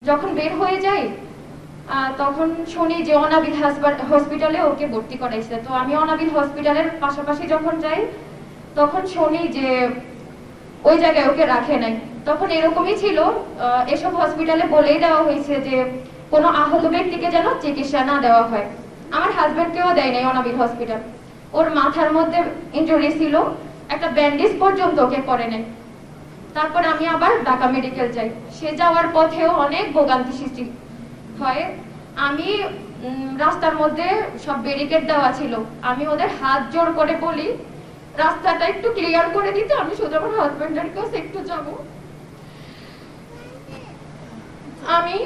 যখন বের হয়ে যাই তখন শুনি যে অনাবিল হসপিটালে ওকে ভর্তি করাইছে। তো আমি অনাবিল হসপিটালের পাশাপাশি যখন যাই তখন শুনি যে ওই জায়গায় ওকে রাখে নাই। তখন এরকমই ছিল, এসব হসপিটালে বলেই দেওয়া হয়েছে যে কোনো আহত ব্যক্তিকে যেন চিকিৎসা না দেওয়া হয়। আমার হাজবেন্ডকেও দেয় নাই অনাবিল হসপিটাল। ওর মাথার মধ্যে ইনজুরি ছিল, একটা ব্যান্ডেজ পর্যন্ত ওকে করে নাই। তারপর আমি আবার ঢাকা মেডিকেল যাই। সে যাওয়ার পথেও অনেক ভোগান্তি সৃষ্টি হয়। আমি রাস্তার মধ্যে সব ব্যারিকেড দেওয়া ছিল, আমি ওদের হাত জোর করে বলি রাস্তাটা একটু ক্লিয়ার করে দিতে, আমি শুধু আমার হাজবেন্ডের কাছে একটু যাব। আমি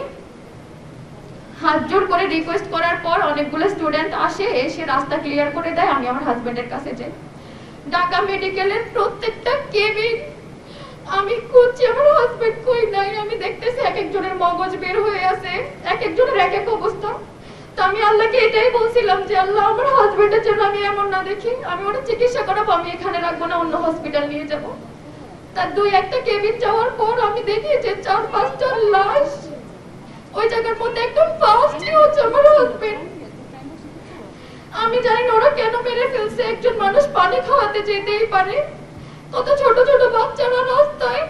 হাত জোর করে রিকোয়েস্ট করার পর অনেকগুলো স্টুডেন্ট আসে, এসে রাস্তা ক্লিয়ার করে দেয়। আমি আমার হাজবেন্ডের কাছে যাই। ঢাকা মেডিকেলের প্রত্যেকটা কেবিন আমি খুঁজছি, আমার হাজবেন্ড কই নাই। আমি দেখতেছি এক একজনের মগজ বের হয়ে আছে, এক একজনের এক এক অবস্থা। তো আমি আল্লাহকে এটাই বলছিলাম যে আল্লাহ আমার হাজবেন্ডের জন্য আমি এমন না দেখি, আমি ওটা চিকিৎসা করাবো, আমি এখানে রাখবো না, অন্য হসপিটাল নিয়ে যাব। তার দুই একটা কেবিন যাওয়ার পর আমি দেখি যে 4-5টা লাশ ওই জায়গার মধ্যে একদম ফার্স্টই হচ্ছে আমার হাজবেন্ড। আমি জানি না ওরা কেন মেরে ফেলছে। একজন মানুষ পানি খাওয়াতে যেতেই পারে, কত ছোট ছোট বাচ্চারা রাস্তায়।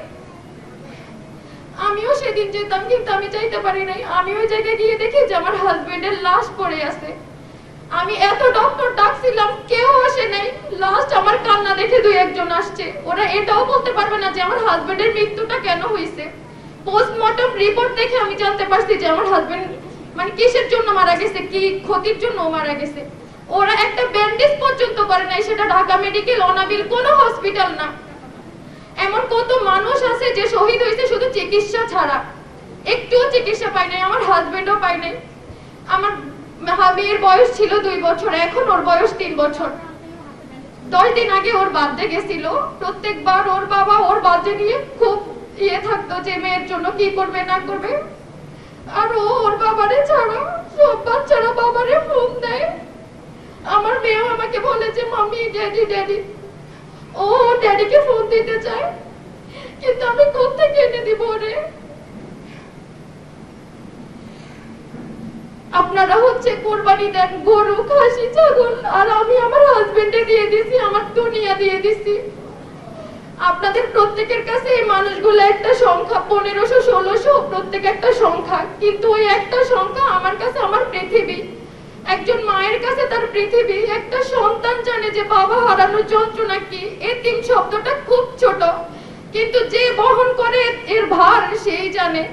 আমিও সেদিন যেতাম, কিন্তু আমি যাইতে পারি নাই। আমি ওই জায়গায় গিয়ে দেখি যে আমার হাজবেন্ডের লাশ পড়ে আছে। আমি এত ডক্টর ডাকছিলাম, কেউ আসে নাই। লাস্ট আমার কান্না দেখে দুই একজন আসছে। ওরা এটাও বলতে পারবে না যে আমার হাজবেন্ডের মৃত্যুটা কেন হয়েছে। পোস্টমর্টম রিপোর্ট দেখে আমি জানতে পারছি যে আমার হাজবেন্ড মানে কিসের জন্য মারা গেছে, কি ক্ষতির জন্য মারা গেছে। ওরা একটা ব্যান্ডেজ পর্যন্ত করে নাই, সেটা ঢাকা মেডিকেল, অনাবিল কোনো হসপিটাল না। এমন কত মানুষ আছে যে শহীদ হয়েছে শুধু চিকিৎসা ছাড়া, একটুও চিকিৎসা পায় নাই। আমার হাজবেন্ডও পায় নাই। আমার মেয়ের বয়স ছিল 2 বছর, এখন ওর বয়স 3 বছর। 10 দিন আগে ওর বার্থডে গেছিল। প্রত্যেকবার ওর বাবা ওর বার্থডে নিয়ে খুব থাকতো যে মেয়ের জন্য কি করবে না করবে। আর ওর বাবারে ছাড়া সব বাচ্চারা বাবারে ফোন দেয়। আমার মেয়েও আমাকে বলে যে মাম্মি ড্যাডি ড্যাডি, ও ড্যাডিকে ফোন দিতে চায়, কিন্তু আমি কোত্থেকে এনে দিব ওরে। আপনারা হচ্ছে কোরবানি দেন গরু, খাসি, ছাগল, আর আমি আমার হাজবেন্ডে দিয়ে দিছি, আমার দুনিয়া দিয়ে দিছি। আপনাদের প্রত্যেকের কাছে এই মানুষগুলো একটা সংখ্যা, 1500-1600, প্রত্যেক একটা সংখ্যা, কিন্তু ওই একটা সংখ্যা আমার কাছে আমার পৃথিবী। একজন মায়ের কাছে তার পৃথিবী। একটা সন্তান জানে যে বাবা হারানোর যন্ত্রণা কি। এতিম শব্দটা খুব ছোট, কিন্তু যে বহন করে এর ভার সেই জানে।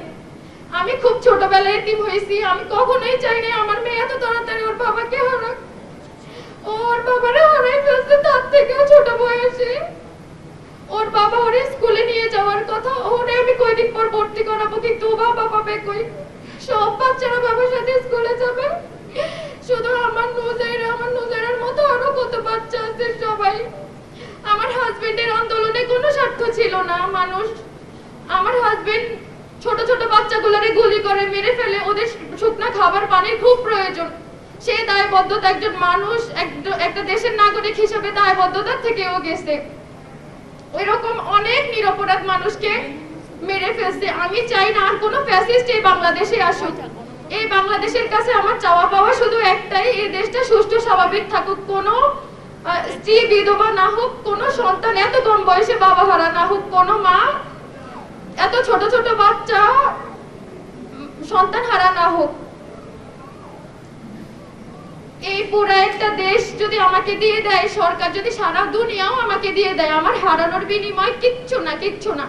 আমি খুব ছোটবেলায় এতিম হয়েছি। আমি কখনোই চাইনি আমার মেয়ে এত তাড়াতাড়ি ওর বাবাকে হারাক। ওর বাবারে হারাই ফেলছে তার থেকেও ছোট বয়সে। ওর বাবা ওরে স্কুলে নিয়ে যাওয়ার কথা, ওরে আমি কয়দিন পর ভর্তি করাবো, কিন্তু ও বাবা পাবে কই। সব বাচ্চারা বাবার সাথে স্কুলে যাবে, শুধু আমার নুজাইরার মতো আরো কত বাচ্চা আছে। সবাই আমার হাজবেন্ডের আন্দোলনে কোনো স্বার্থ ছিল না। আমার হাজবেন্ড ছোট ছোট বাচ্চাগুলোরে গুলি করে মেরে ফেলে। ওদের শুকনা খাবার পানির খুব প্রয়োজন। সেই দায়বদ্ধতা একজন মানুষ, একটা দেশের নাগরিক হিসেবে দায়বদ্ধতার থেকেও গেছে। এরকম অনেক নিরপরাধ মানুষকে মেরে ফেলছে। আমি চাই না আর কোনো ফ্যাসিস্ট এই বাংলাদেশে আসুক। এই বাংলাদেশের কাছে আমার চাওয়া পাওয়া শুধু একটাই, এই দেশটা সুষ্ঠু স্বাভাবিক থাকুক। কোনো স্ত্রী বিধবা না হোক, কোনো সন্তান এত কম বয়সে বাবা হারা না হোক, কোনো মা এত ছোট ছোট বাচ্চা সন্তান হারা না হোক। এই পুরো একটা দেশ যদি আমাকে দিয়ে দেয়, সরকার যদি সারা দুনিয়াও আমাকে দিয়ে দেয়, আমার হারানোর বিনিময় কিচ্ছু না, কিচ্ছু না।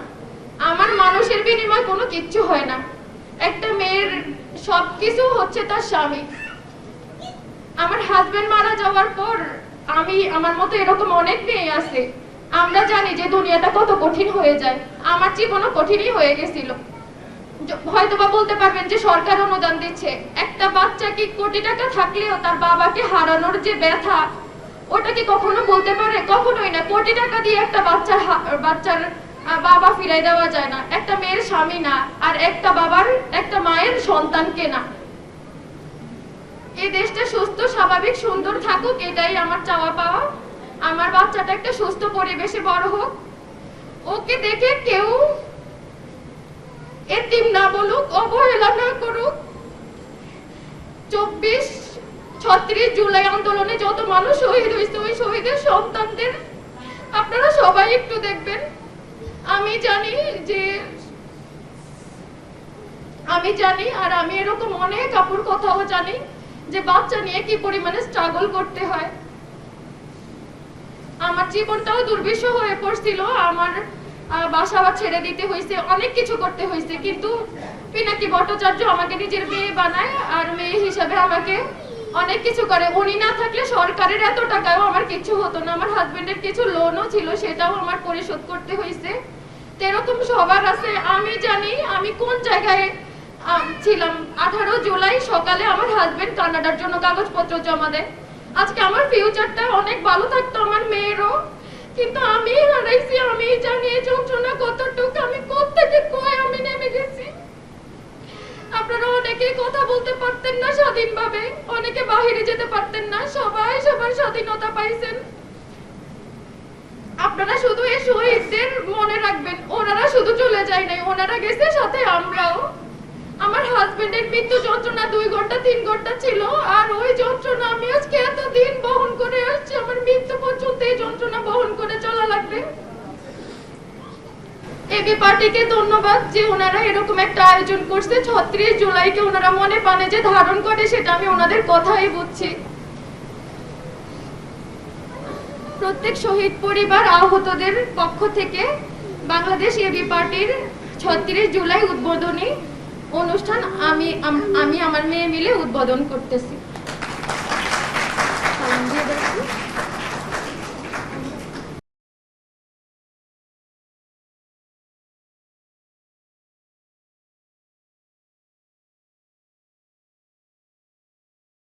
আমার মানুষের বিনিময় কোনো কিচ্ছু হয় না। একটা মেয়ের সবকিছু হচ্ছে তার স্বামী। আমার হাজবেন্ড মারা যাওয়ার পর আমার মতো এরকম অনেক মেয়ে আছে। আমরা জানি যে দুনিয়াটা কত কঠিন হয়ে যায়। আমার জীবনও কঠিনই হয়ে গেছিল। হয়তোবা বলতে পারবেন যে সরকার অনুদান দিচ্ছে। একটা বাচ্চা কি কোটি টাকা থাকলেও তার বাবাকে হারানোর যে ব্যথা, ওটা কি কখনো বলতে পারে? কখনোই না। কোটি টাকা দিয়ে একটা বাচ্চার বাবা ফিরাই দেওয়া যায় না, একটা মেয়ের স্বামী না, আর একটা মায়ের সন্তানকে না। এই দেশটা সুস্থ স্বাভাবিক সুন্দর থাকুক, এটাই আমার চাওয়া পাওয়া। আমার বাচ্চাটা একটা সুস্থ পরিবেশে বড় হোক। ওকে দেখে কেউ এতিম না বলুক, অবহেলা না 36 জুলাই আন্দোলনে যত মানুষ শহীদ হয়েছে ওই শহীদের সন্তানদের আপনারা সবাই একটু দেখবেন। আমি জানি আর আমি এরকম অনেক আপুর কথাও জানি যে বাচ্চা নিয়ে কি পরিমাণে স্ট্রাগল করতে হয়। আমার জীবনটাও দুর্বিষহ হয়ে পড়ছিল, আমার বাসা ছেড়ে দিতে হয়েছে, অনেক কিছু করতে হয়েছে, কিন্তু পিনাকি ভট্টাচার্য আমাকে নিজের মেয়ে বানায় আর মেয়ে হিসাবে আমাকে অনেক কিছু করে। উনি না থাকলে সরকারের এত টাকাও আমার কিছু হতো না। আমার হাজবেন্ডের কিছু লোনও ছিল, সেটাও আমার পরিশোধ করতে হয়েছে। এরকম সবার আছে। আমি জানি আমি কোন জায়গায় ছিলাম। 18 জুলাই সকালে আমার হাজবেন্ড কানাডার জন্য কাগজপত্র জমা দেয়। আজকে আমার ফিউচারটা অনেক ভালো থাকতো, আমার মেয়েরও, কিন্তু আমি হারাইছি। আমি জানি এই যন্ত্রণা কতটুকু, আমি কোত্থেকে কই আমি নেমে গেছি। আপনারা অনেকে কথা বলতে পারতেন না স্বাধীনভাবে, অনেকে বাহিরে যেতে পারতেন না, সবাই সবার স্বাধীনতা পাইছেন। আপনারা শুধু এই শহীদদের মনে রাখবেন, ওনারা শুধু চলে যায় নাই, ওনারা গেছে সাথে আমরাও। আমার হাজবেন্ডের মৃত্যু যন্ত্রণা 2 ঘন্টা 3 ঘন্টা ছিল, আর ওই যন্ত্রণা আমি আজকে এতদিন বহন করে আসছি। আমার মৃত্যু পর্যন্ত এই যন্ত্রণা বহন করে চলা লাগবে। এবি পার্টিকে ধন্যবাদ যে ওনারা এরকম একটা আয়োজন করছে। 36 জুলাইকে ওনারা মনে প্রাণে যে ধারণ করে সেটা আমি ওনাদের কথাই বুঝছি। প্রত্যেক শহীদ পরিবার আহতদের পক্ষ থেকে বাংলাদেশ এবি পার্টির 36 জুলাই উদ্বোধনী অনুষ্ঠান আমি আমার মেয়ে মিলে উদ্বোধন করতেছি।